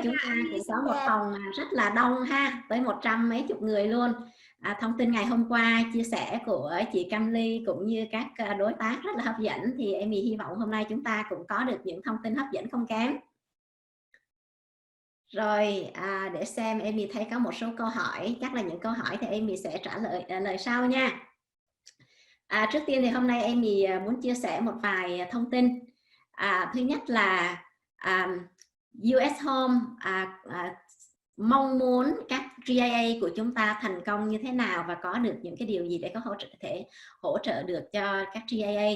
chúng ta cũng có một phòng rất là đông ha, tới 100 mấy chục người luôn. Thông tin ngày hôm qua chia sẻ của chị Cam Ly cũng như các đối tác rất là hấp dẫn, thì Amy hy vọng hôm nay chúng ta cũng có được những thông tin hấp dẫn không kém. Rồi để xem, Amy thấy có một số câu hỏi, chắc là những câu hỏi thì Amy sẽ trả lời sau nha. Trước tiên thì hôm nay Amy muốn chia sẻ một vài thông tin. Thứ nhất là US Home mong muốn các GIA của chúng ta thành công như thế nào và có được những cái điều gì để có thể hỗ trợ được cho các GIA.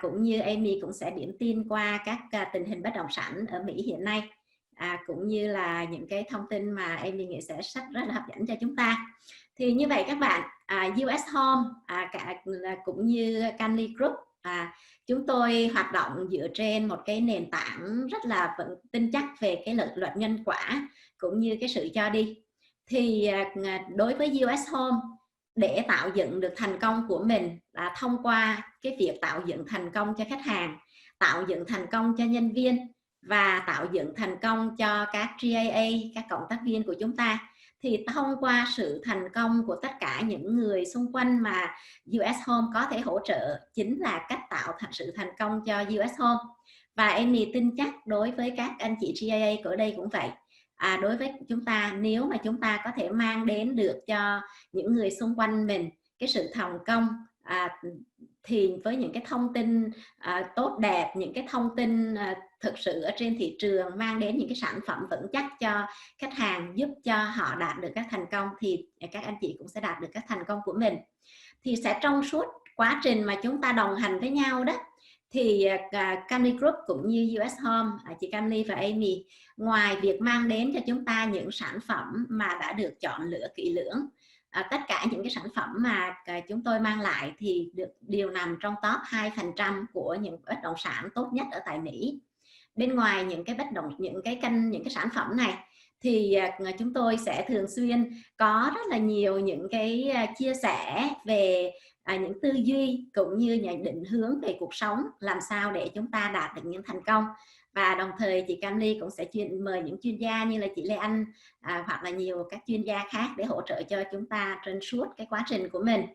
Cũng như Amy cũng sẽ điểm tin qua các tình hình bất động sản ở Mỹ hiện nay, cũng như là những cái thông tin mà Amy nghĩ sẽ rất là hấp dẫn cho chúng ta. Thì như vậy các bạn, US Home cũng như Canley Group, chúng tôi hoạt động dựa trên một cái nền tảng rất là tin chắc về cái lợi nhuận nhân quả cũng như cái sự cho đi. Thì đối với US Home, để tạo dựng được thành công của mình là thông qua cái việc tạo dựng thành công cho khách hàng, tạo dựng thành công cho nhân viên và tạo dựng thành công cho các GIA, các cộng tác viên của chúng ta. Thì thông qua sự thành công của tất cả những người xung quanh mà US Home có thể hỗ trợ chính là cách tạo sự thành công cho US Home. Và Amy tin chắc đối với các anh chị GIA ở đây cũng vậy. Đối với chúng ta, nếu mà chúng ta có thể mang đến được cho những người xung quanh mình cái sự thành công, thì với những cái thông tin tốt đẹp, những cái thông tin thực sự ở trên thị trường, mang đến những cái sản phẩm vững chắc cho khách hàng, giúp cho họ đạt được các thành công, thì các anh chị cũng sẽ đạt được các thành công của mình. Thì sẽ trong suốt quá trình mà chúng ta đồng hành với nhau đó, thì Canley Group cũng như US Home, chị Canley và Amy, ngoài việc mang đến cho chúng ta những sản phẩm mà đã được chọn lựa kỹ lưỡng, tất cả những cái sản phẩm mà chúng tôi mang lại thì đều nằm trong top 2% của những bất động sản tốt nhất ở tại Mỹ. Bên ngoài những cái sản phẩm này thì chúng tôi sẽ thường xuyên có rất là nhiều những cái chia sẻ về những tư duy cũng như những định hướng về cuộc sống, làm sao để chúng ta đạt được những thành công. Và đồng thời chị Cam Ly cũng sẽ mời những chuyên gia như là chị Lê Anh hoặc là nhiều các chuyên gia khác để hỗ trợ cho chúng ta trên suốt cái quá trình của mình.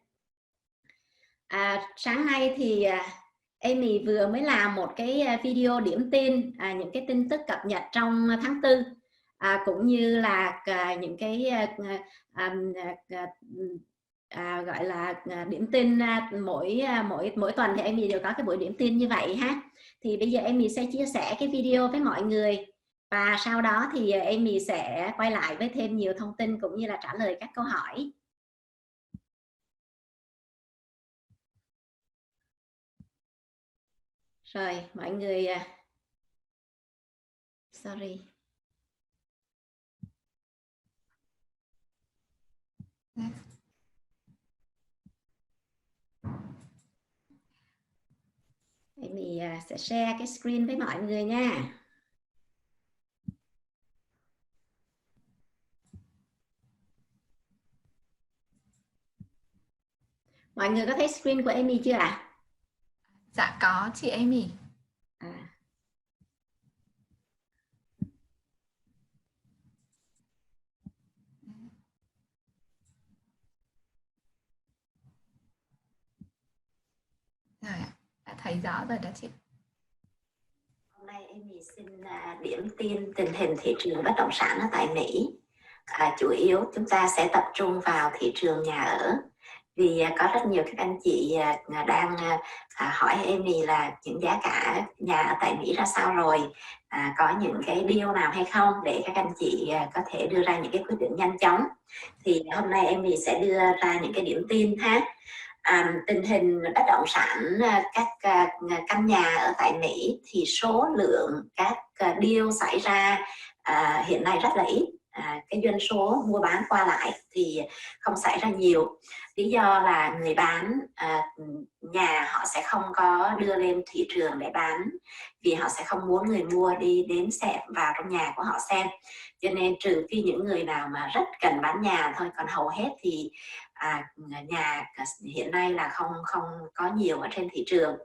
Sáng nay thì Amy vừa mới làm một cái video điểm tin những cái tin tức cập nhật trong tháng 4, cũng như là những cái gọi là điểm tin mỗi tuần thì Amy đều có cái buổi điểm tin như vậy ha. Thì bây giờ Amy sẽ chia sẻ cái video với mọi người, và sau đó thì Amy sẽ quay lại với thêm nhiều thông tin cũng như là trả lời các câu hỏi. Rồi mọi người, sorry. Amy sẽ share cái screen với mọi người nha. Mọi người có thấy screen của Amy chưa ạ? Dạ có chị Amy. Rồi ạ, đã thấy rõ rồi đó chị. Hôm nay Amy xin điểm tin tình hình thị trường bất động sản ở tại Mỹ. Chủ yếu chúng ta sẽ tập trung vào thị trường nhà ở, vì có rất nhiều các anh chị đang hỏi Amy là những giá cả nhà ở tại Mỹ ra sao rồi, có những cái deal nào hay không để các anh chị có thể đưa ra những cái quyết định nhanh chóng. Thì hôm nay Amy sẽ đưa ra những cái điểm tin ha. Tình hình bất động sản các căn nhà ở tại Mỹ thì số lượng các deal xảy ra hiện nay rất là ít. Cái doanh số mua bán qua lại thì không xảy ra nhiều. Lý do là người bán nhà họ sẽ không có đưa lên thị trường để bán, vì họ sẽ không muốn người mua đi đến xem vào trong nhà của họ xem. Cho nên trừ khi những người nào mà rất cần bán nhà thôi, còn hầu hết thì nhà hiện nay là không có nhiều ở trên thị trường.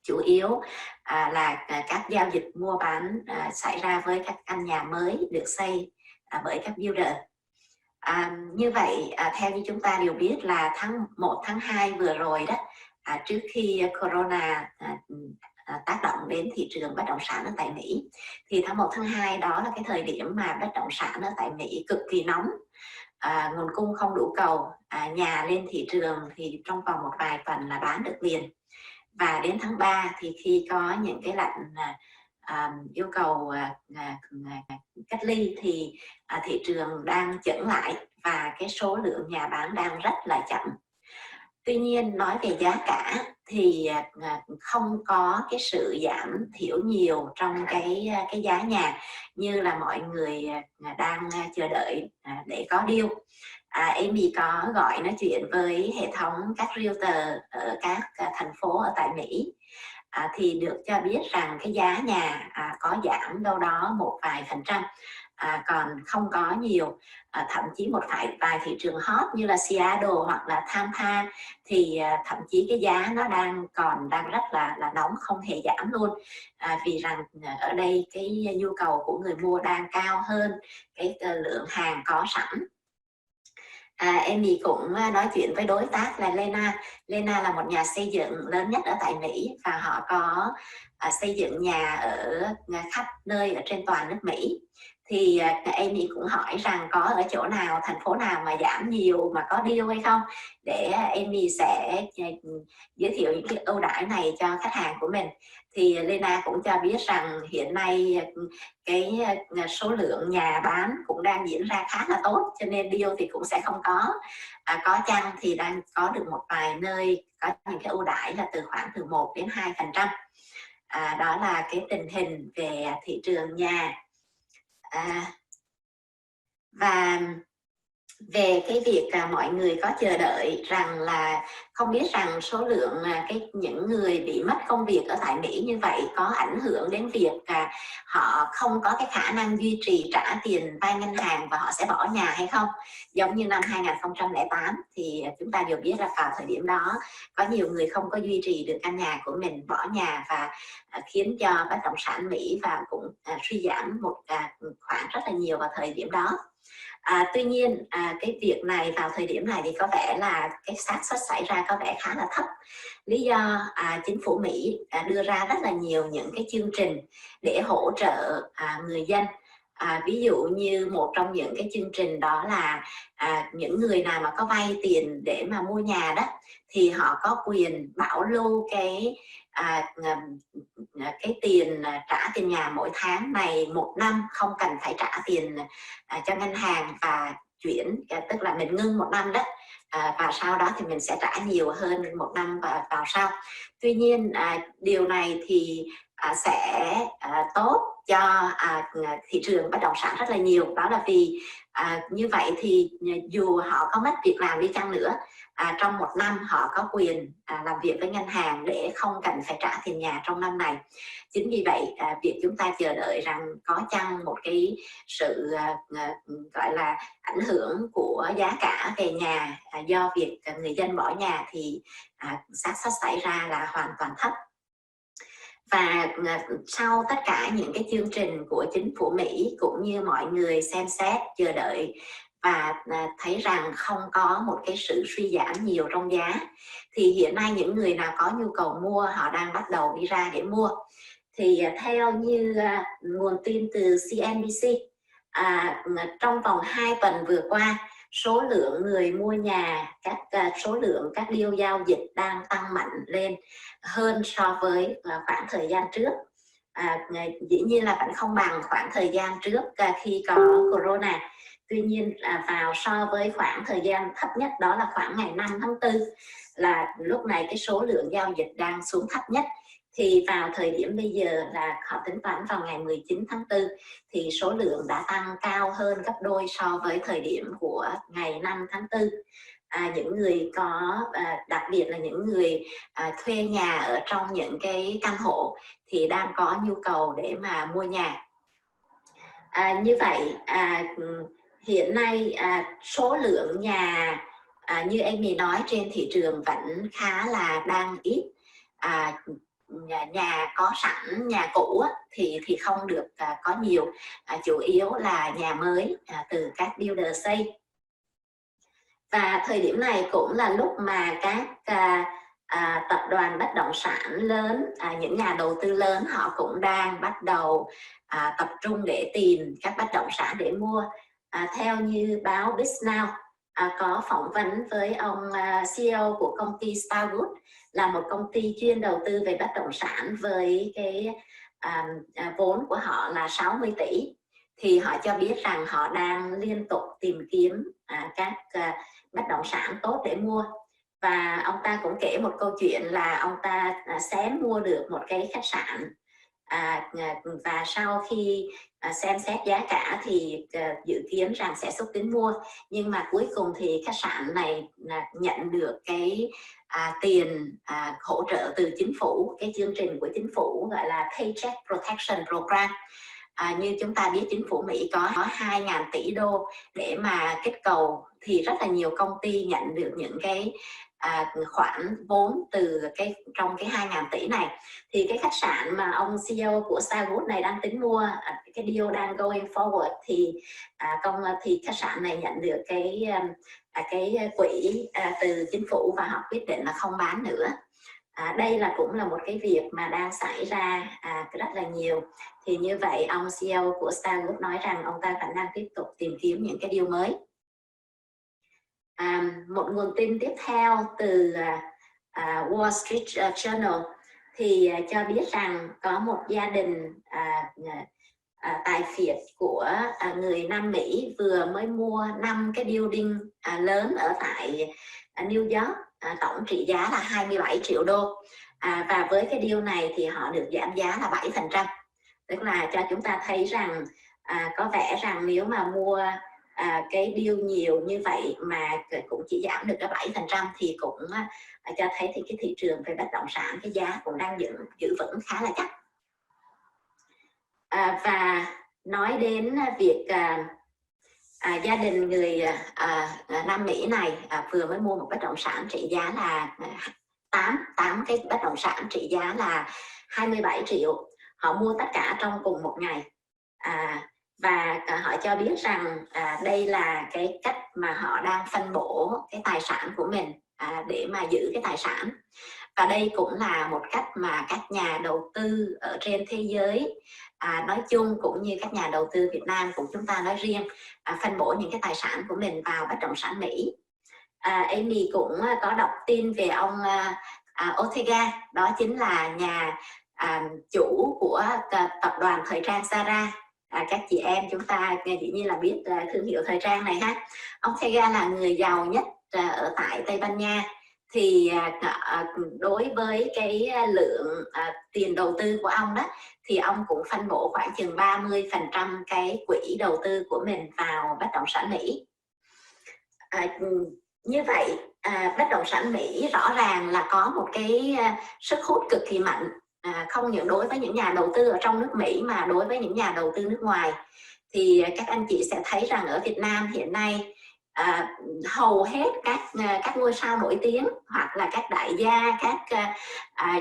chủ yếu là các giao dịch mua bán xảy ra với các căn nhà mới được xây bởi các builder. Như vậy theo như chúng ta đều biết là tháng 1, tháng 2 vừa rồi đó, trước khi corona tác động đến thị trường bất động sản ở tại Mỹ, thì tháng 1, tháng 2 đó là cái thời điểm mà bất động sản ở tại Mỹ cực kỳ nóng, nguồn cung không đủ cầu, nhà lên thị trường thì trong vòng một vài tuần là bán được liền. Và đến tháng 3 thì khi có những cái lệnh yêu cầu cách ly thì thị trường đang chững lại và cái số lượng nhà bán đang rất là chậm. Tuy nhiên nói về giá cả thì không có cái sự giảm thiểu nhiều trong cái giá nhà như là mọi người đang chờ đợi để có deal. Amy có gọi nói chuyện với hệ thống các realtor ở các thành phố ở tại Mỹ, thì được cho biết rằng cái giá nhà có giảm đâu đó một vài %, còn không có nhiều. Thậm chí một vài thị trường hot như là Seattle hoặc là Tampa thì thậm chí cái giá nó đang rất là nóng, không hề giảm luôn, vì rằng ở đây cái nhu cầu của người mua đang cao hơn cái lượng hàng có sẵn. Amy cũng nói chuyện với đối tác là Lena. Lena là một nhà xây dựng lớn nhất ở tại Mỹ và họ có xây dựng nhà ở khắp nơi ở trên toàn nước Mỹ. Thì Amy cũng hỏi rằng có ở chỗ nào, thành phố nào mà giảm nhiều mà có deal hay không, để Amy sẽ giới thiệu những cái ưu đãi này cho khách hàng của mình. Thì Lena cũng cho biết rằng hiện nay cái số lượng nhà bán cũng đang diễn ra khá là tốt, cho nên deal thì cũng sẽ không có chăng thì đang có được một vài nơi có những cái ưu đãi là khoảng từ 1 đến 2%. Đó là cái tình hình về thị trường nhà. Và về cái việc mọi người có chờ đợi rằng là không biết rằng số lượng những người bị mất công việc ở tại Mỹ như vậy có ảnh hưởng đến việc họ không có cái khả năng duy trì trả tiền vay ngân hàng và họ sẽ bỏ nhà hay không. Giống như năm 2008 thì chúng ta đều biết là vào thời điểm đó có nhiều người không có duy trì được căn nhà của mình, bỏ nhà và khiến cho bất động sản Mỹ và cũng suy giảm một khoản rất là nhiều vào thời điểm đó. Tuy nhiên cái việc này vào thời điểm này thì có vẻ là cái xác suất xảy ra có vẻ khá là thấp. Lý do chính phủ Mỹ đưa ra rất là nhiều những cái chương trình để hỗ trợ người dân. Ví dụ như một trong những cái chương trình đó là những người nào mà có vay tiền để mà mua nhà đó thì họ có quyền bảo lưu cái tiền trả tiền nhà mỗi tháng này 1 năm, không cần phải trả tiền cho ngân hàng và chuyển, tức là mình ngưng 1 năm đó, và sau đó thì mình sẽ trả nhiều hơn 1 năm vào sau. Tuy nhiên điều này thì sẽ tốt cho thị trường bất động sản rất là nhiều. Đó là vì như vậy thì dù họ có mất việc làm đi chăng nữa, trong 1 năm họ có quyền làm việc với ngân hàng để không cần phải trả tiền nhà trong năm này. Chính vì vậy việc chúng ta chờ đợi rằng có chăng một cái sự gọi là ảnh hưởng của giá cả về nhà do việc người dân bỏ nhà thì xác suất xảy ra là hoàn toàn thấp. Và sau tất cả những cái chương trình của chính phủ Mỹ cũng như mọi người xem xét chờ đợi và thấy rằng không có một cái sự suy giảm nhiều trong giá, thì hiện nay những người nào có nhu cầu mua họ đang bắt đầu đi ra để mua. Thì theo như nguồn tin từ CNBC, trong vòng 2 tuần vừa qua, số lượng người mua nhà, số lượng các deal giao dịch đang tăng mạnh lên hơn so với khoảng thời gian trước. Dĩ nhiên là vẫn không bằng khoảng thời gian trước khi có corona. Tuy nhiên vào so với khoảng thời gian thấp nhất đó là khoảng ngày 5 tháng 4 là lúc này cái số lượng giao dịch đang xuống thấp nhất. Thì vào thời điểm bây giờ là họ tính toán vào ngày 19 tháng 4 thì số lượng đã tăng cao hơn gấp đôi so với thời điểm của ngày 5 tháng 4. Những người có đặc biệt là những người thuê nhà ở trong những cái căn hộ thì đang có nhu cầu để mà mua nhà. Như vậy hiện nay số lượng nhà như Amy nói trên thị trường vẫn khá là đang ít. nhà có sẵn, nhà cũ thì không được có nhiều, chủ yếu là nhà mới từ các builder xây. Và thời điểm này cũng là lúc mà các tập đoàn bất động sản lớn, những nhà đầu tư lớn họ cũng đang bắt đầu tập trung để tìm các bất động sản để mua. Theo như báo Biznow có phỏng vấn với ông CEO của công ty Starwood, là một công ty chuyên đầu tư về bất động sản với cái vốn của họ là 60 tỷ. Thì họ cho biết rằng họ đang liên tục tìm kiếm các bất động sản tốt để mua. Và ông ta cũng kể một câu chuyện là ông ta xém mua được một cái khách sạn, và sau khi xem xét giá cả thì dự kiến rằng sẽ xúc tiến mua, nhưng mà cuối cùng thì khách sạn này nhận được cái tiền hỗ trợ từ chính phủ, cái chương trình của chính phủ gọi là Paycheck Protection Program. Như chúng ta biết, chính phủ Mỹ có 2.000 tỷ đô để mà kích cầu, thì rất là nhiều công ty nhận được những cái khoản vốn từ trong cái 2.000 tỷ này. Thì cái khách sạn mà ông CEO của Starwood này đang tính mua, cái deal đang going forward, thì khách sạn này nhận được cái quỹ từ chính phủ và họ quyết định là không bán nữa. Đây cũng là một cái việc mà đang xảy ra rất là nhiều. Thì như vậy ông CEO của Starwood nói rằng ông ta vẫn đang tiếp tục tìm kiếm những cái deal mới. Một nguồn tin tiếp theo từ Wall Street Journal thì cho biết rằng có một gia đình tài phiệt của người Nam Mỹ vừa mới mua 5 cái building lớn ở tại New York, tổng trị giá là 27 triệu đô. Và với cái deal này thì họ được giảm giá là 7%. Tức là cho chúng ta thấy rằng có vẻ rằng nếu mà mua cái deal nhiều như vậy mà cũng chỉ giảm được cái 7% thì cũng cho thấy thì cái thị trường về bất động sản, cái giá cũng đang giữ vững khá là chắc. Và nói đến việc gia đình người Nam Mỹ này vừa mới mua một bất động sản trị giá là 8 cái bất động sản trị giá là 27 triệu. Họ mua tất cả trong cùng một ngày. Và họ cho biết rằng đây là cái cách mà họ đang phân bổ cái tài sản của mình để mà giữ cái tài sản. Và đây cũng là một cách mà các nhà đầu tư ở trên thế giới nói chung, cũng như các nhà đầu tư Việt Nam của chúng ta nói riêng, phân bổ những cái tài sản của mình vào bất động sản Mỹ. Amy cũng có đọc tin về ông Ortega, đó chính là nhà chủ của tập đoàn thời trang Zara. Các chị em chúng ta dĩ nhiên là biết thương hiệu thời trang này ha. Ông Ortega là người giàu nhất ở tại Tây Ban Nha. Thì đối với cái lượng tiền đầu tư của ông đó, thì ông cũng phân bổ khoảng chừng 30% cái quỹ đầu tư của mình vào bất động sản Mỹ. Như vậy bất động sản Mỹ rõ ràng là có một cái sức hút cực kỳ mạnh, không những đối với những nhà đầu tư ở trong nước Mỹ mà đối với những nhà đầu tư nước ngoài. Thì các anh chị sẽ thấy rằng ở Việt Nam hiện nay hầu hết các ngôi sao nổi tiếng hoặc là các đại gia, các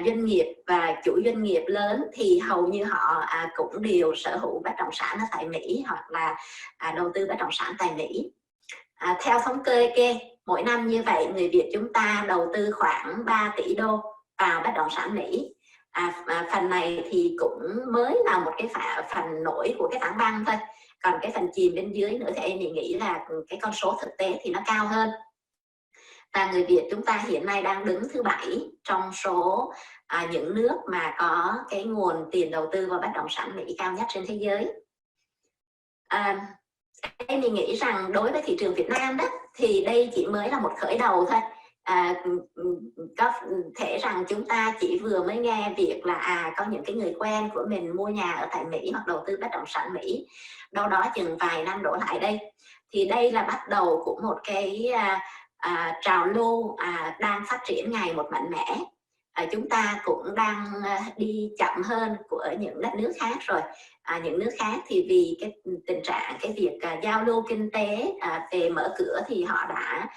doanh nghiệp và chủ doanh nghiệp lớn thì hầu như họ cũng đều sở hữu bất động sản ở tại Mỹ hoặc là đầu tư bất động sản tại Mỹ. Theo thống kê mỗi năm như vậy, người Việt chúng ta đầu tư khoảng 3 tỷ đô vào bất động sản Mỹ. Phần này thì cũng mới là một cái phần nổi của cái tảng băng thôi. Còn cái phần chìm bên dưới nữa thì em nghĩ là cái con số thực tế thì nó cao hơn. Và người Việt chúng ta hiện nay đang đứng thứ 7 trong số những nước mà có cái nguồn tiền đầu tư vào bất động sản Mỹ cao nhất trên thế giới. Em nghĩ rằng đối với thị trường Việt Nam đó thì đây chỉ mới là một khởi đầu thôi. Có thể rằng chúng ta chỉ vừa mới nghe việc là có những cái người quen của mình mua nhà ở tại Mỹ hoặc đầu tư bất động sản Mỹ đâu đó chừng vài năm đổ lại đây, thì đây là bắt đầu của một cái trào lưu đang phát triển ngày một mạnh mẽ. Chúng ta cũng đang đi chậm hơn của những đất nước khác rồi. Những nước khác thì vì cái tình trạng cái việc giao lưu kinh tế về mở cửa thì họ đã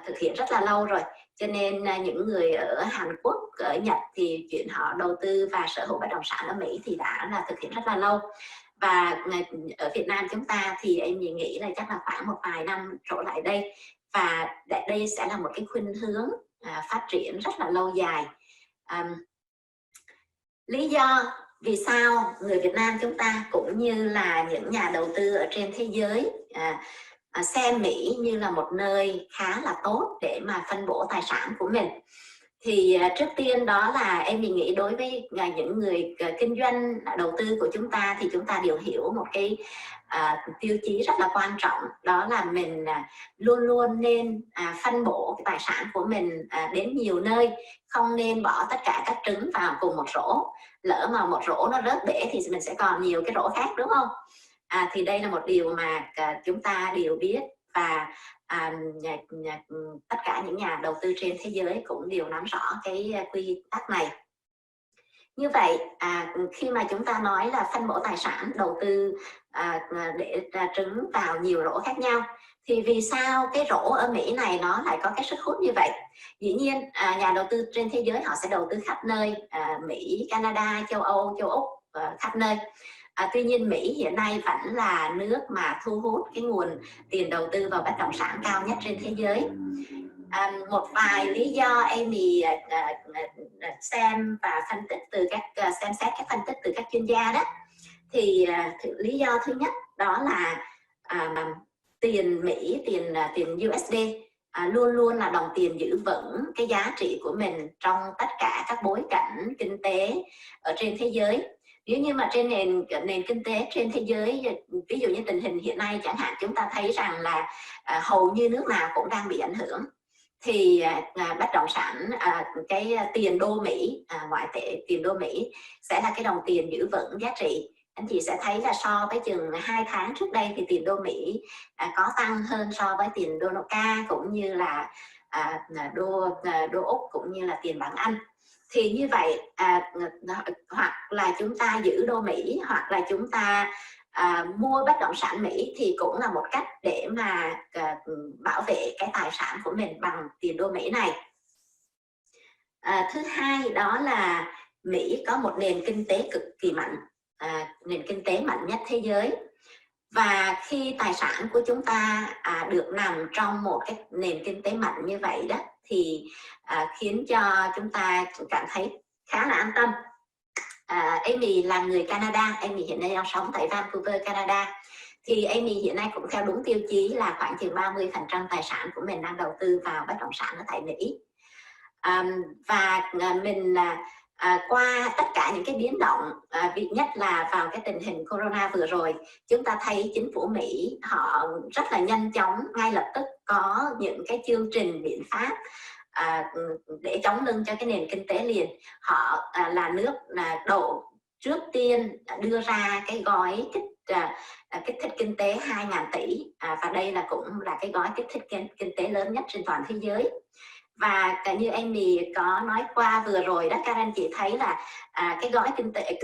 thực hiện rất là lâu rồi, cho nên những người ở Hàn Quốc ở Nhật thì chuyện họ đầu tư và sở hữu bất động sản ở Mỹ thì đã là thực hiện rất là lâu. Và ở Việt Nam chúng ta thì em nghĩ là chắc là khoảng một vài năm trở lại đây, và đây sẽ là một cái khuynh hướng phát triển rất là lâu dài. Lý do vì sao người Việt Nam chúng ta cũng như là những nhà đầu tư ở trên thế giới xem Mỹ như là một nơi khá là tốt để mà phân bổ tài sản của mình, thì trước tiên đó là em nghĩ đối với những người kinh doanh đầu tư của chúng ta thì chúng ta đều hiểu một cái tiêu chí rất là quan trọng, đó là mình luôn luôn nên phân bổ cái tài sản của mình đến nhiều nơi, không nên bỏ tất cả các trứng vào cùng một rổ. Lỡ mà một rổ nó rớt bể thì mình sẽ còn nhiều cái rổ khác, đúng không? Thì đây là một điều mà chúng ta đều biết, và tất cả những nhà đầu tư trên thế giới cũng đều nắm rõ cái quy tắc này. Như vậy khi mà chúng ta nói là phân bổ tài sản, đầu tư để trứng vào nhiều rổ khác nhau, thì vì sao cái rổ ở Mỹ này nó lại có cái sức hút như vậy? Dĩ nhiên nhà đầu tư trên thế giới họ sẽ đầu tư khắp nơi, Mỹ, Canada, châu Âu, châu Úc, khắp nơi. Tuy nhiên Mỹ hiện nay vẫn là nước mà thu hút cái nguồn tiền đầu tư vào bất động sản cao nhất trên thế giới. Một vài lý do Amy xem và phân tích từ các xem xét các phân tích từ các chuyên gia đó, thì lý do thứ nhất đó là tiền Mỹ, tiền USD luôn luôn là đồng tiền giữ vững cái giá trị của mình trong tất cả các bối cảnh kinh tế ở trên thế giới. Nếu như mà trên nền kinh tế trên thế giới, ví dụ như tình hình hiện nay chẳng hạn, chúng ta thấy rằng là hầu như nước nào cũng đang bị ảnh hưởng, thì bất động sản, cái tiền đô Mỹ, ngoại tệ tiền đô Mỹ sẽ là cái đồng tiền giữ vững giá trị. Anh chị sẽ thấy là so với chừng 2 tháng trước đây thì tiền đô Mỹ có tăng hơn so với tiền đô la Ca, cũng như là đô Úc, cũng như là tiền bảng Anh. Thì như vậy hoặc là chúng ta giữ đô Mỹ, hoặc là chúng ta mua bất động sản Mỹ, thì cũng là một cách để mà bảo vệ cái tài sản của mình bằng tiền đô Mỹ này. Thứ hai đó là Mỹ có một nền kinh tế cực kỳ mạnh, nền kinh tế mạnh nhất thế giới. Và khi tài sản của chúng ta được nằm trong một cái nền kinh tế mạnh như vậy đó, thì khiến cho chúng ta cảm thấy khá là an tâm. Amy là người Canada, Amy hiện nay đang sống tại Vancouver, Canada. Thì Amy hiện nay cũng theo đúng tiêu chí là khoảng chừng 30% tài sản của mình đang đầu tư vào bất động sản ở tại Mỹ. Và mình qua tất cả những cái biến động, việc nhất là vào cái tình hình corona vừa rồi, chúng ta thấy chính phủ Mỹ họ rất là nhanh chóng, ngay lập tức có những cái chương trình biện pháp để chống lưng cho cái nền kinh tế liền. Họ là nước trước tiên đưa ra cái gói kích thích kinh tế 2.000 tỷ, và đây là cũng là cái gói kích thích kinh tế lớn nhất trên toàn thế giới. Và như Amy có nói qua vừa rồi đó, các anh chị thấy là cái gói kích thích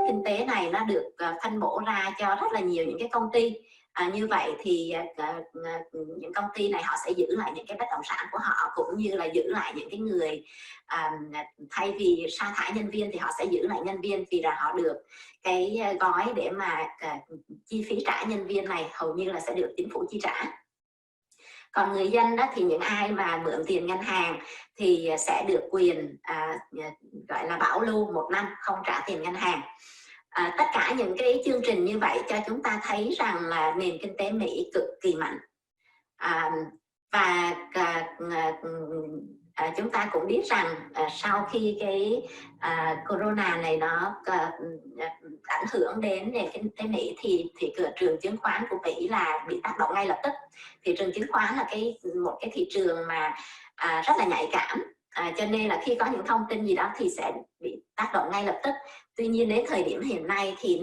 kinh tế này nó được phân bổ ra cho rất là nhiều những cái công ty. Như vậy thì những công ty này họ sẽ giữ lại những cái bất động sản của họ, cũng như là giữ lại những cái người, thay vì sa thải nhân viên thì họ sẽ giữ lại nhân viên, vì là họ được cái gói để mà chi phí trả nhân viên này hầu như là sẽ được chính phủ chi trả. Còn người dân đó thì những ai mà mượn tiền ngân hàng thì sẽ được quyền gọi là bảo lưu 1 năm không trả tiền ngân hàng. Tất cả những cái chương trình như vậy cho chúng ta thấy rằng là nền kinh tế Mỹ cực kỳ mạnh. Và chúng ta cũng biết rằng sau khi cái corona này nó ảnh hưởng đến nền kinh tế Mỹ thì thị trường chứng khoán của Mỹ là bị tác động ngay lập tức. Thị trường chứng khoán là một cái thị trường mà rất là nhạy cảm, cho nên là khi có những thông tin gì đó thì sẽ bị tác động ngay lập tức. Tuy nhiên đến thời điểm hiện nay thì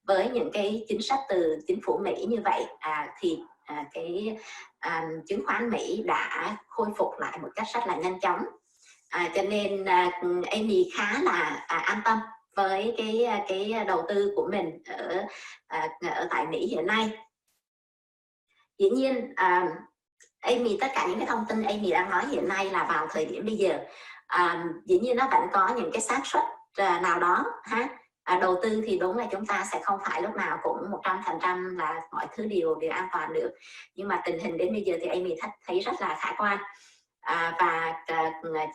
với những cái chính sách từ chính phủ Mỹ như vậy thì cái chứng khoán Mỹ đã khôi phục lại một cách rất là nhanh chóng, cho nên Amy khá là an tâm với cái đầu tư của mình ở tại Mỹ hiện nay. Dĩ nhiên Amy, tất cả những cái thông tin Amy đang nói hiện nay là vào thời điểm bây giờ. dĩ nhiên nó vẫn có những cái xác suất nào đó ha. Đầu tư thì đúng là chúng ta sẽ không phải lúc nào cũng 100% là mọi thứ đều an toàn được, nhưng mà tình hình đến bây giờ thì Amy thấy rất là khả quan. Và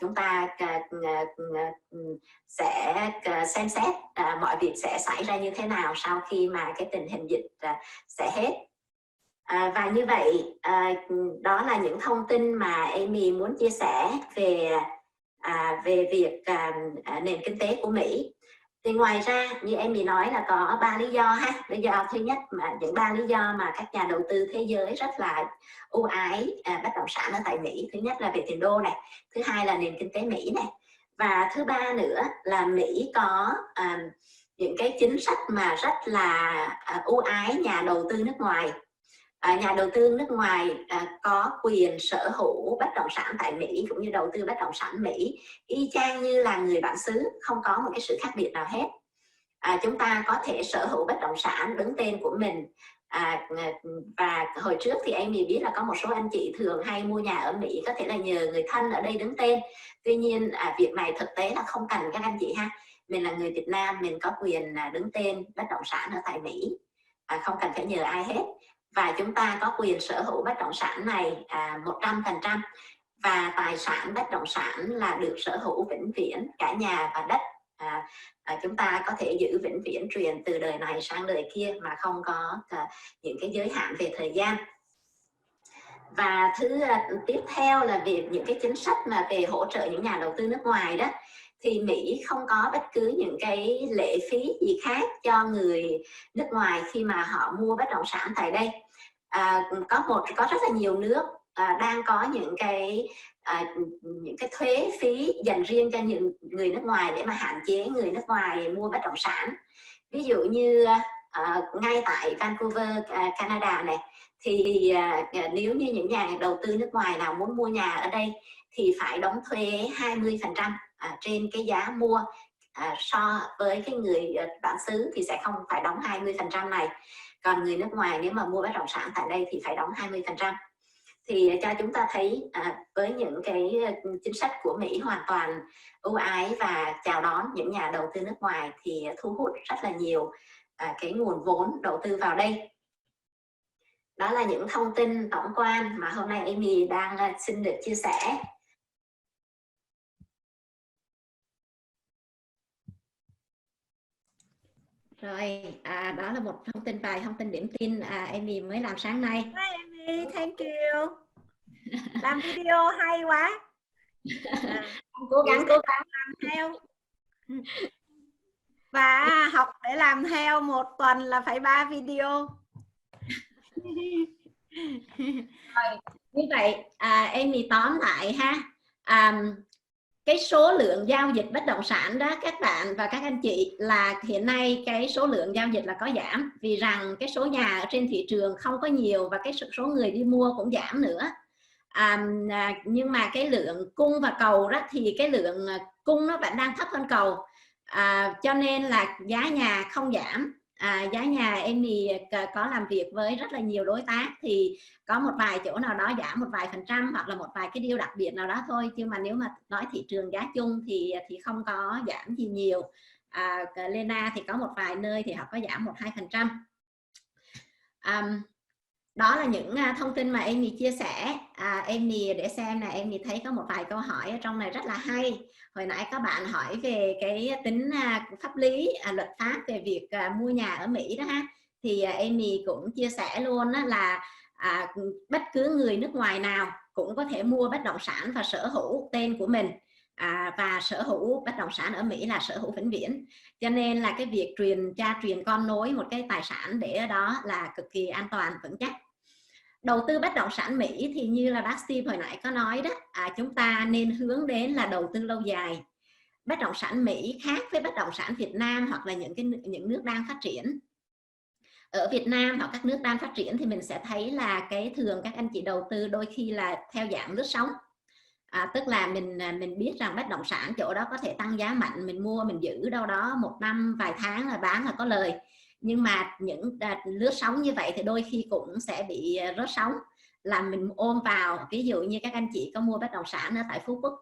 chúng ta sẽ xem xét mọi việc sẽ xảy ra như thế nào sau khi mà cái tình hình dịch sẽ hết. Và như vậy đó là những thông tin mà Amy muốn chia sẻ về việc nền kinh tế của Mỹ. Thì ngoài ra như Amy nói là có 3 lý do ha. Lý do thứ nhất, mà những 3 lý do mà các nhà đầu tư thế giới rất là ưu ái bất động sản ở tại Mỹ. Thứ nhất là về tiền đô này, thứ hai là nền kinh tế Mỹ này, và thứ ba nữa là Mỹ có những cái chính sách mà rất là ưu ái nhà đầu tư nước ngoài. Nhà đầu tư nước ngoài có quyền sở hữu bất động sản tại Mỹ cũng như đầu tư bất động sản Mỹ y chang như là người bản xứ, không có một cái sự khác biệt nào hết. Chúng ta có thể sở hữu bất động sản đứng tên của mình. Và hồi trước thì Amy biết là có một số anh chị thường hay mua nhà ở Mỹ có thể là nhờ người thân ở đây đứng tên. Tuy nhiên việc này thực tế là không cần các anh chị ha. Mình là người Việt Nam, mình có quyền đứng tên bất động sản ở tại Mỹ, không cần phải nhờ ai hết. Và chúng ta có quyền sở hữu bất động sản này 100%. Và tài sản bất động sản là được sở hữu vĩnh viễn, cả nhà và đất. Chúng ta có thể giữ vĩnh viễn, truyền từ đời này sang đời kia mà không có những cái giới hạn về thời gian. Và thứ tiếp theo là về những cái chính sách mà về hỗ trợ những nhà đầu tư nước ngoài đó, thì Mỹ không có bất cứ những cái lệ phí gì khác cho người nước ngoài khi mà họ mua bất động sản tại đây. Có rất là nhiều nước đang có những cái thuế phí dành riêng cho những người nước ngoài để mà hạn chế người nước ngoài mua bất động sản. Ví dụ như ngay tại Vancouver, Canada này, thì nếu như những nhà đầu tư nước ngoài nào muốn mua nhà ở đây thì phải đóng thuế 20% trên cái giá mua. So với cái người bản xứ thì sẽ không phải đóng 20% này. Còn người nước ngoài nếu mà mua bất động sản tại đây thì phải đóng 20%. Thì cho chúng ta thấy với những cái chính sách của Mỹ hoàn toàn ưu ái và chào đón những nhà đầu tư nước ngoài thì thu hút rất là nhiều cái nguồn vốn đầu tư vào đây. Đó là những thông tin tổng quan mà hôm nay Amy đang xin được chia sẻ. Rồi, đó là một vài thông tin điểm tin Amy mới làm sáng nay. Hi Amy, thank you. Làm video hay quá. Cố gắng làm theo. Và học để làm theo một tuần là phải 3 video. Rồi, như vậy Amy tóm lại ha. Cái số lượng giao dịch bất động sản đó các bạn và các anh chị, là hiện nay cái số lượng giao dịch là có giảm, vì rằng cái số nhà ở trên thị trường không có nhiều và cái số người đi mua cũng giảm nữa. Nhưng mà cái lượng cung và cầu đó thì cái lượng cung nó vẫn đang thấp hơn cầu, cho nên là giá nhà không giảm. Giá nhà Amy có làm việc với rất là nhiều đối tác thì có một vài chỗ nào đó giảm một vài % hoặc là một vài cái điều đặc biệt nào đó thôi, nhưng mà nếu mà nói thị trường giá chung thì không có giảm gì nhiều. Lena thì có một vài nơi thì họ có giảm 1-2%. Đó là những thông tin mà Amy chia sẻ. Amy để xem này, Amy thấy có một vài câu hỏi ở trong này rất là hay. Hồi nãy các bạn hỏi về cái tính pháp lý, luật pháp về việc mua nhà ở Mỹ đó ha. Thì Amy cũng chia sẻ luôn đó là bất cứ người nước ngoài nào cũng có thể mua bất động sản và sở hữu tên của mình. Và sở hữu bất động sản ở Mỹ là sở hữu vĩnh viễn, cho nên là cái việc truyền cha truyền con nối một cái tài sản để ở đó là cực kỳ an toàn vững chắc. Đầu tư bất động sản Mỹ thì như là bác Steve hồi nãy có nói đó, chúng ta nên hướng đến là đầu tư lâu dài. Bất động sản Mỹ khác với bất động sản Việt Nam hoặc là những nước đang phát triển. Ở Việt Nam hoặc các nước đang phát triển thì mình sẽ thấy là thường các anh chị đầu tư đôi khi là theo dạng lướt sóng. Tức là mình biết rằng bất động sản chỗ đó có thể tăng giá mạnh, mình mua mình giữ đâu đó 1 năm vài tháng là bán là có lời. Nhưng mà những lướt sóng như vậy thì đôi khi cũng sẽ bị rớt sóng, là mình ôm vào. Ví dụ như các anh chị có mua bất động sản ở tại Phú Quốc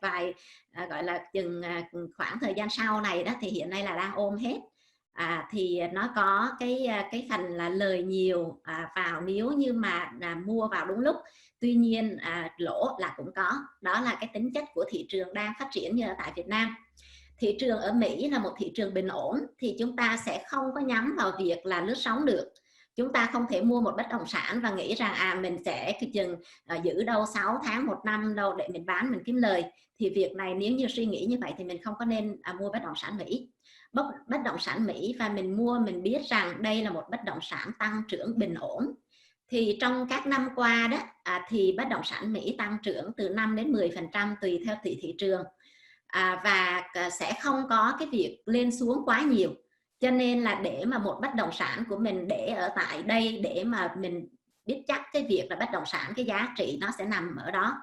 vài gọi là chừng khoảng thời gian sau này đó, thì hiện nay là đang ôm hết. Thì nó có cái phần là lời nhiều vào nếu như mà mua vào đúng lúc. Tuy nhiên lỗ là cũng có. Đó là cái tính chất của thị trường đang phát triển như ở tại Việt Nam. Thị trường ở Mỹ là một thị trường bình ổn, thì chúng ta sẽ không có nhắm vào việc là lướt sóng được. Chúng ta không thể mua một bất động sản và nghĩ rằng mình sẽ chừng giữ đâu 6 tháng 1 năm đâu để mình bán mình kiếm lời. Thì việc này nếu như suy nghĩ như vậy thì mình không có nên mua bất động sản Mỹ. Bất động sản Mỹ và mình mua, mình biết rằng đây là một bất động sản tăng trưởng bình ổn. Thì trong các năm qua đó thì bất động sản Mỹ tăng trưởng từ 5 đến 10% tùy theo thị trường. Và sẽ không có cái việc lên xuống quá nhiều. Cho nên là để mà một bất động sản của mình để ở tại đây, để mà mình biết chắc cái việc là bất động sản cái giá trị nó sẽ nằm ở đó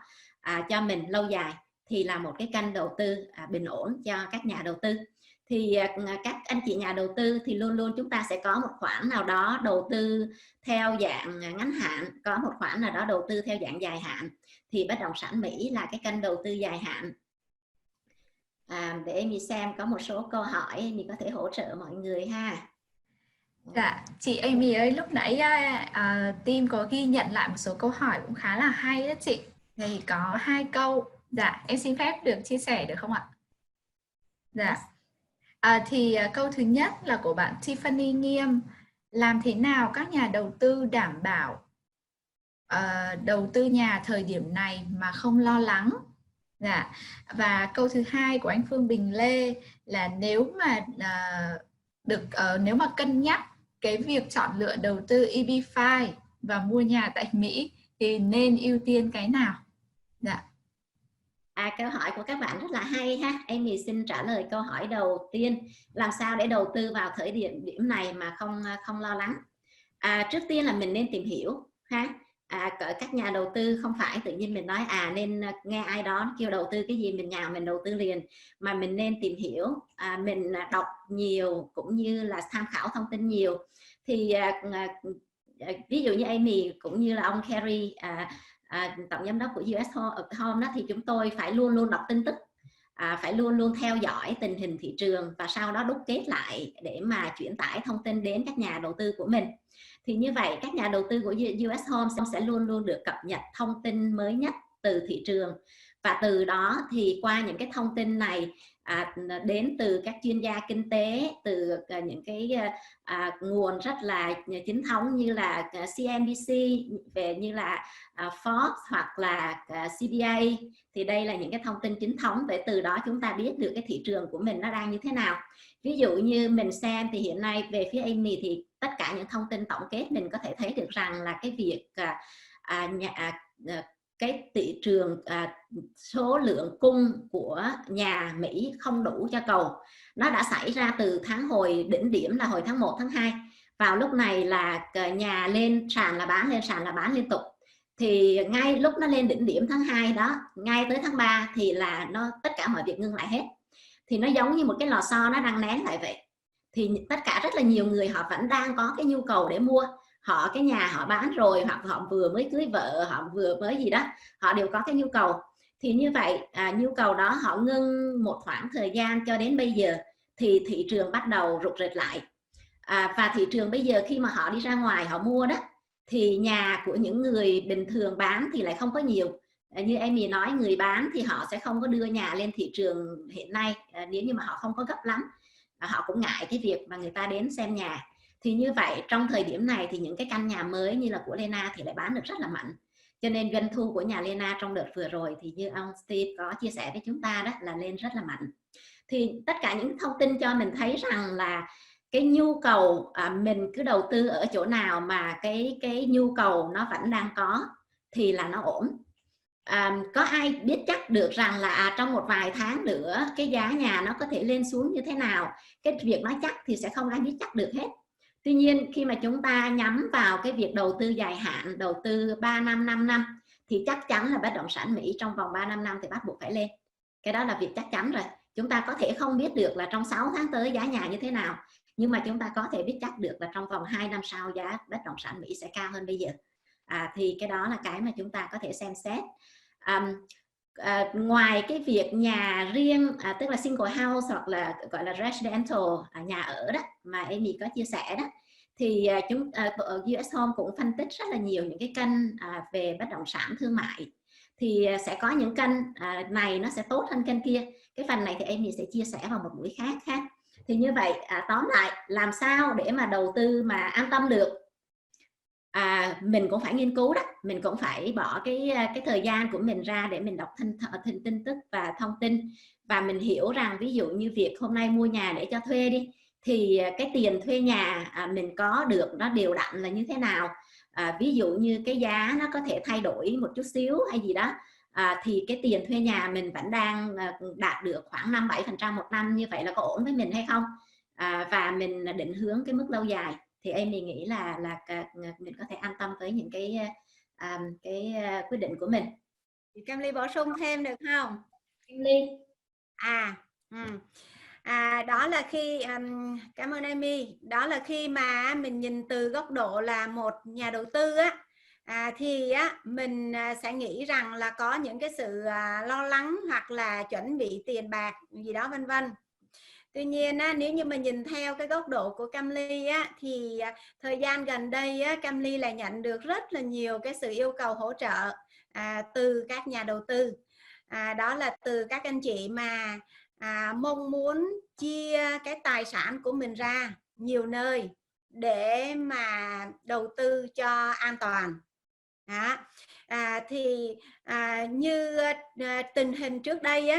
cho mình lâu dài, thì là một cái kênh đầu tư bình ổn cho các nhà đầu tư. Thì các anh chị nhà đầu tư thì luôn luôn chúng ta sẽ có một khoản nào đó đầu tư theo dạng ngắn hạn, có một khoản nào đó đầu tư theo dạng dài hạn. Thì bất động sản Mỹ là cái kênh đầu tư dài hạn. Để Amy xem có một số câu hỏi mình có thể hỗ trợ mọi người ha. Dạ, chị Amy ơi, lúc nãy team có ghi nhận lại một số câu hỏi cũng khá là hay đó chị. Thì có 2 câu. Dạ, em xin phép được chia sẻ được không ạ? Dạ. Thì câu thứ nhất là của bạn Tiffany Nghiêm. Làm thế nào các nhà đầu tư đảm bảo đầu tư nhà thời điểm này mà không lo lắng? Dạ. Và câu thứ hai của anh Phương Bình Lê là nếu mà cân nhắc cái việc chọn lựa đầu tư EB5 và mua nhà tại Mỹ thì nên ưu tiên cái nào? Dạ. Câu hỏi của các bạn rất là hay ha. Amy xin trả lời câu hỏi đầu tiên, làm sao để đầu tư vào thời điểm này mà không lo lắng. Trước tiên là mình nên tìm hiểu ha. Các nhà đầu tư không phải tự nhiên mình nói nên nghe ai đó kêu đầu tư cái gì mình nhào mình đầu tư liền, mà mình nên tìm hiểu, mình đọc nhiều cũng như là tham khảo thông tin nhiều. Thì ví dụ như Amy cũng như là ông Kerry, tổng giám đốc của US Home đó, thì chúng tôi phải luôn luôn đọc tin tức, phải luôn luôn theo dõi tình hình thị trường và sau đó đúc kết lại để mà chuyển tải thông tin đến các nhà đầu tư của mình. Thì như vậy các nhà đầu tư của US Home sẽ luôn luôn được cập nhật thông tin mới nhất từ thị trường, và từ đó thì qua những cái thông tin này đến từ các chuyên gia kinh tế, từ những cái nguồn rất là chính thống như là CNBC, về như là Forbes hoặc là CBA, thì đây là những cái thông tin chính thống, để từ đó chúng ta biết được cái thị trường của mình nó đang như thế nào. Ví dụ như mình xem thì hiện nay về phía Amy thì tất cả những thông tin tổng kết mình có thể thấy được rằng là cái việc cái thị trường số lượng cung của nhà Mỹ không đủ cho cầu, nó đã xảy ra từ hồi đỉnh điểm là hồi tháng 1, tháng 2. Vào lúc này là nhà lên sàn là bán, lên sàn là bán liên tục. Thì ngay lúc nó lên đỉnh điểm tháng 2 đó, ngay tới tháng 3 thì là tất cả mọi việc ngưng lại hết. Thì nó giống như một cái lò xo nó đang nén lại vậy. Thì tất cả rất là nhiều người họ vẫn đang có cái nhu cầu để mua. Cái nhà họ bán rồi, hoặc họ vừa mới cưới vợ, họ vừa mới gì đó, họ đều có cái nhu cầu. Thì như vậy nhu cầu đó họ ngưng một khoảng thời gian cho đến bây giờ thì thị trường bắt đầu rục rịch lại. Và thị trường bây giờ khi mà họ đi ra ngoài họ mua đó, thì nhà của những người bình thường bán thì lại không có nhiều. Như Amy nói, người bán thì họ sẽ không có đưa nhà lên thị trường hiện nay nếu như mà họ không có gấp lắm. Họ cũng ngại cái việc mà người ta đến xem nhà. Thì như vậy trong thời điểm này thì những cái căn nhà mới như là của Lena thì lại bán được rất là mạnh. Cho nên doanh thu của nhà Lena trong đợt vừa rồi thì như ông Steve có chia sẻ với chúng ta đó, là lên rất là mạnh. Thì tất cả những thông tin cho mình thấy rằng là cái nhu cầu mình cứ đầu tư ở chỗ nào mà cái nhu cầu nó vẫn đang có thì là nó ổn. Có ai biết chắc được rằng là trong một vài tháng nữa cái giá nhà nó có thể lên xuống như thế nào? Cái việc nói chắc thì sẽ không ai biết chắc được hết. Tuy nhiên khi mà chúng ta nhắm vào cái việc đầu tư dài hạn, đầu tư 3 năm, 5 năm thì chắc chắn là bất động sản Mỹ trong vòng 3-5 năm thì bắt buộc phải lên. Cái đó là việc chắc chắn rồi. Chúng ta có thể không biết được là trong 6 tháng tới giá nhà như thế nào, nhưng mà chúng ta có thể biết chắc được là trong vòng 2 năm sau giá bất động sản Mỹ sẽ cao hơn bây giờ. thì cái đó là cái mà chúng ta có thể xem xét. Ngoài cái việc nhà riêng, tức là single house hoặc là gọi là residential, nhà ở đó mà Amy có chia sẻ đó, thì US Home cũng phân tích rất là nhiều những cái kênh về bất động sản thương mại. Thì sẽ có những kênh này nó sẽ tốt hơn kênh kia. Cái phần này thì Amy sẽ chia sẻ vào một buổi khác. Thì như vậy tóm lại, làm sao để mà đầu tư mà an tâm được, mình cũng phải nghiên cứu đó, mình cũng phải bỏ cái thời gian của mình ra để mình đọc tin tức và thông tin, và mình hiểu rằng ví dụ như việc hôm nay mua nhà để cho thuê đi, thì cái tiền thuê nhà mình có được nó đều đặn là như thế nào. Ví dụ như cái giá nó có thể thay đổi một chút xíu hay gì đó, thì cái tiền thuê nhà mình vẫn đang đạt được khoảng 5-7% một năm, như vậy là có ổn với mình hay không, và mình định hướng cái mức lâu dài, thì mình nghĩ là mình có thể an tâm với những cái quyết định của mình. Cam Ly bổ sung thêm được không? Cam Ly. Đó là khi cảm ơn Amy. Đó là khi mà mình nhìn từ góc độ là một nhà đầu tư thì mình sẽ nghĩ rằng là có những cái sự lo lắng hoặc là chuẩn bị tiền bạc gì đó vân vân. Tuy nhiên nếu như mà nhìn theo cái góc độ của Cam Ly thì thời gian gần đây Cam Ly lại nhận được rất là nhiều cái sự yêu cầu hỗ trợ từ các nhà đầu tư. Đó là từ các anh chị mà mong muốn chia cái tài sản của mình ra nhiều nơi để mà đầu tư cho an toàn. Như tình hình trước đây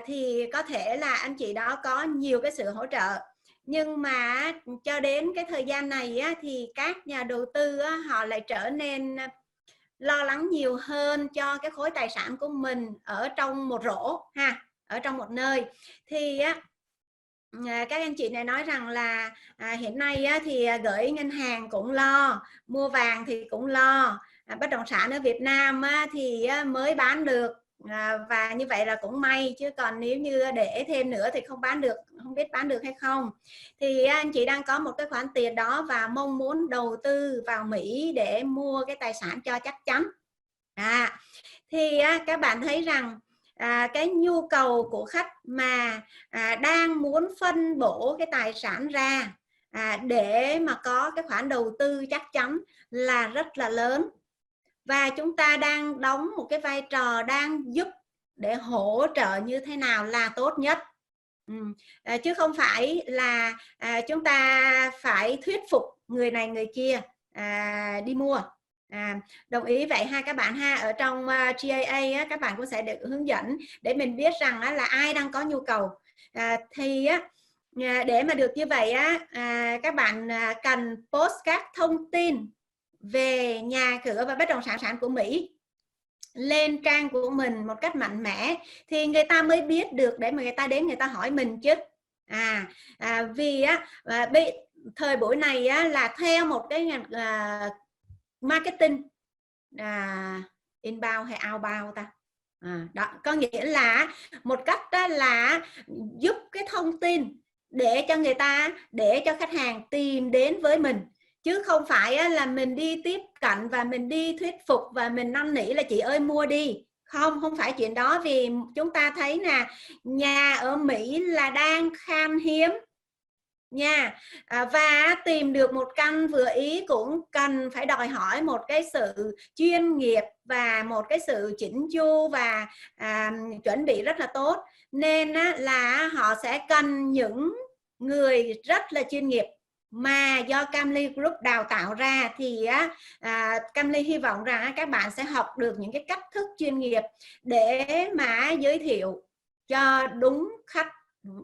thì có thể là anh chị đó có nhiều cái sự hỗ trợ, nhưng mà cho đến cái thời gian này thì các nhà đầu tư họ lại trở nên lo lắng nhiều hơn cho cái khối tài sản của mình ở trong một rổ ở trong một nơi. Thì các anh chị này nói rằng là hiện nay thì gửi ngân hàng cũng lo, mua vàng thì cũng lo, bất động sản ở Việt Nam thì mới bán được, và như vậy là cũng may, chứ còn nếu như để thêm nữa thì không bán được, không biết bán được hay không. Thì anh chị đang có một cái khoản tiền đó và mong muốn đầu tư vào Mỹ để mua cái tài sản cho chắc chắn. Thì các bạn thấy rằng cái nhu cầu của khách mà đang muốn phân bổ cái tài sản ra để mà có cái khoản đầu tư chắc chắn là rất là lớn, và chúng ta đang đóng một cái vai trò đang giúp để hỗ trợ như thế nào là tốt nhất, chứ không phải là chúng ta phải thuyết phục người này người kia đi mua. Đồng ý vậy các bạn ở trong GAA các bạn cũng sẽ được hướng dẫn để mình biết rằng là ai đang có nhu cầu. Thì để mà được như vậy các bạn cần post các thông tin về nhà cửa và bất động sản của Mỹ lên trang của mình một cách mạnh mẽ, thì người ta mới biết được để mà người ta đến người ta hỏi mình chứ. Vì thời buổi này là theo một cái marketing inbound hay outbound ta, đó có nghĩa là một cách là giúp cái thông tin để cho người ta, để cho khách hàng tìm đến với mình, chứ không phải là mình đi tiếp cận và mình đi thuyết phục và mình năn nỉ là chị ơi mua đi. Không phải chuyện đó, vì chúng ta thấy là nhà ở Mỹ là đang khan hiếm nha, và tìm được một căn vừa ý cũng cần phải đòi hỏi một cái sự chuyên nghiệp và một cái sự chỉnh chu và chuẩn bị rất là tốt, nên là họ sẽ cần những người rất là chuyên nghiệp mà do Cam Ly Group đào tạo ra. Thì Cam Ly hy vọng rằng các bạn sẽ học được những cái cách thức chuyên nghiệp để mà giới thiệu cho đúng khách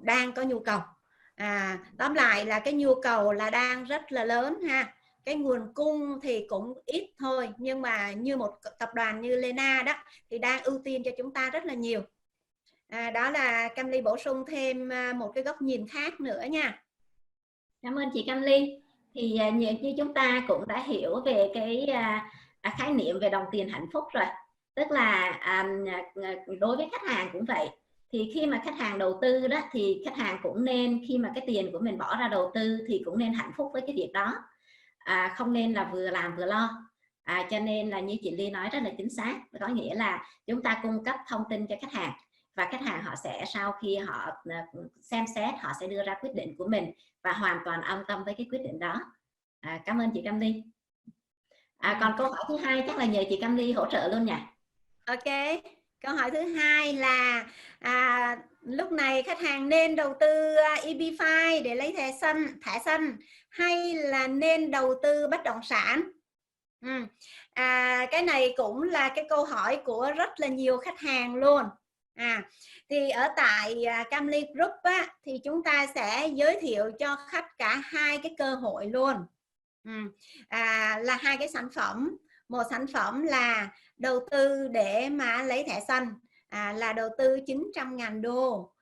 đang có nhu cầu. Tóm lại là cái nhu cầu là đang rất là lớn cái nguồn cung thì cũng ít thôi, nhưng mà như một tập đoàn như Lena đó thì đang ưu tiên cho chúng ta rất là nhiều. Đó là Cam Ly bổ sung thêm một cái góc nhìn khác nữa nha. Cảm ơn chị Cam Ly. Thì như chúng ta cũng đã hiểu về cái khái niệm về đồng tiền hạnh phúc rồi. Tức là đối với khách hàng cũng vậy. Thì khi mà khách hàng đầu tư đó thì khách hàng cũng nên, khi mà cái tiền của mình bỏ ra đầu tư thì cũng nên hạnh phúc với cái việc đó. Không nên là vừa làm vừa lo. Cho nên là như chị Ly nói rất là chính xác, có nghĩa là chúng ta cung cấp thông tin cho khách hàng và khách hàng họ sẽ, sau khi họ xem xét, họ sẽ đưa ra quyết định của mình và hoàn toàn an tâm với cái quyết định đó. Cảm ơn chị Cam Ly. Còn câu hỏi thứ hai chắc là nhờ chị Cam Ly hỗ trợ luôn nhỉ. Ok, câu hỏi thứ hai là lúc này khách hàng nên đầu tư EB5 để lấy thẻ xanh hay là nên đầu tư bất động sản? Cái này cũng là cái câu hỏi của rất là nhiều khách hàng luôn. Thì ở tại Cam Ly Group á, thì chúng ta sẽ giới thiệu cho khách cả hai cái cơ hội luôn. Là hai cái sản phẩm. Một sản phẩm là đầu tư để mà lấy thẻ xanh, là đầu tư 900.000 đô,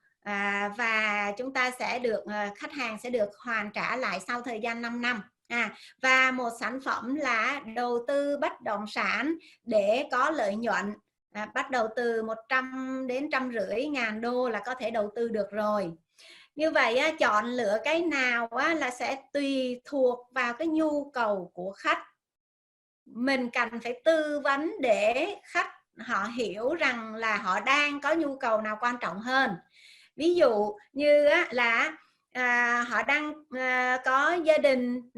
và chúng ta sẽ được, khách hàng sẽ được hoàn trả lại sau thời gian 5 năm. Và một sản phẩm là đầu tư bất động sản để có lợi nhuận, bắt đầu từ 100 đến 150.000 đô là có thể đầu tư được rồi. Như vậy chọn lựa cái nào là sẽ tùy thuộc vào cái nhu cầu của khách. Mình cần phải tư vấn để khách họ hiểu rằng là họ đang có nhu cầu nào quan trọng hơn. Ví dụ như là họ đang có gia đình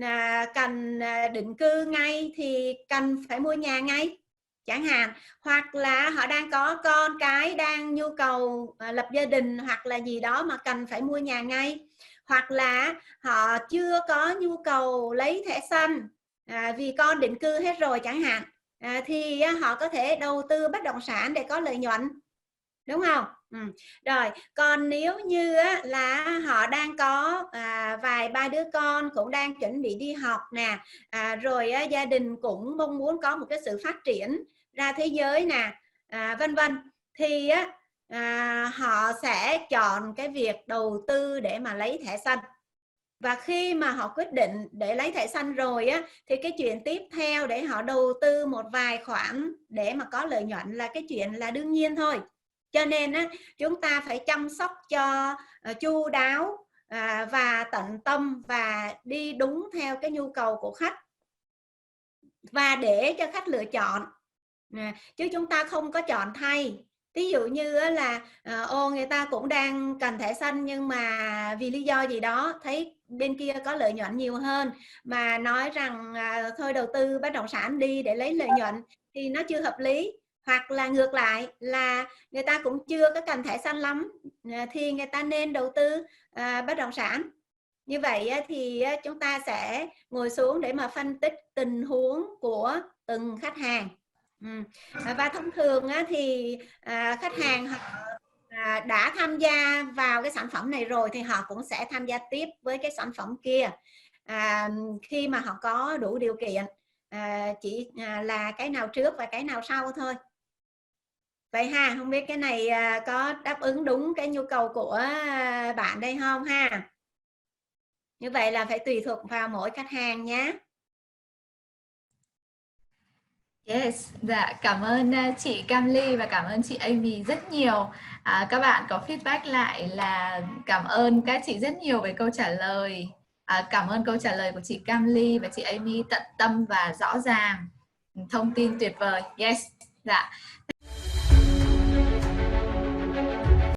cần định cư ngay thì cần phải mua nhà ngay chẳng hạn, hoặc là họ đang có con cái đang nhu cầu lập gia đình hoặc là gì đó mà cần phải mua nhà ngay, hoặc là họ chưa có nhu cầu lấy thẻ xanh vì con định cư hết rồi chẳng hạn, thì họ có thể đầu tư bất động sản để có lợi nhuận, đúng không? Rồi còn nếu như là họ đang có vài ba đứa con cũng đang chuẩn bị đi học nè, rồi gia đình cũng mong muốn có một cái sự phát triển ra thế giới nè, vân vân, thì họ sẽ chọn cái việc đầu tư để mà lấy thẻ xanh. Và khi mà họ quyết định để lấy thẻ xanh rồi thì cái chuyện tiếp theo để họ đầu tư một vài khoản để mà có lợi nhuận là cái chuyện là đương nhiên thôi. Cho nên chúng ta phải chăm sóc cho chu đáo và tận tâm và đi đúng theo cái nhu cầu của khách và để cho khách lựa chọn, chứ chúng ta không có chọn thay. Ví dụ như là người ta cũng đang cần thẻ xanh nhưng mà vì lý do gì đó thấy bên kia có lợi nhuận nhiều hơn mà nói rằng thôi đầu tư bất động sản đi để lấy lợi nhuận thì nó chưa hợp lý. Hoặc là ngược lại là người ta cũng chưa có cần thẻ xanh lắm thì người ta nên đầu tư bất động sản. Như vậy thì chúng ta sẽ ngồi xuống để mà phân tích tình huống của từng khách hàng. Và thông thường thì khách hàng họ đã tham gia vào cái sản phẩm này rồi thì họ cũng sẽ tham gia tiếp với cái sản phẩm kia khi mà họ có đủ điều kiện, chỉ là cái nào trước và cái nào sau thôi. Vậy ha, không biết cái này có đáp ứng đúng cái nhu cầu của bạn đây không ha? Như vậy là phải tùy thuộc vào mỗi khách hàng nhé. Yes, dạ cảm ơn chị Cam Ly và cảm ơn chị Amy rất nhiều. Các bạn có feedback lại là cảm ơn các chị rất nhiều về câu trả lời. Cảm ơn câu trả lời của chị Cam Ly và chị Amy tận tâm và rõ ràng, thông tin tuyệt vời. Yes, dạ.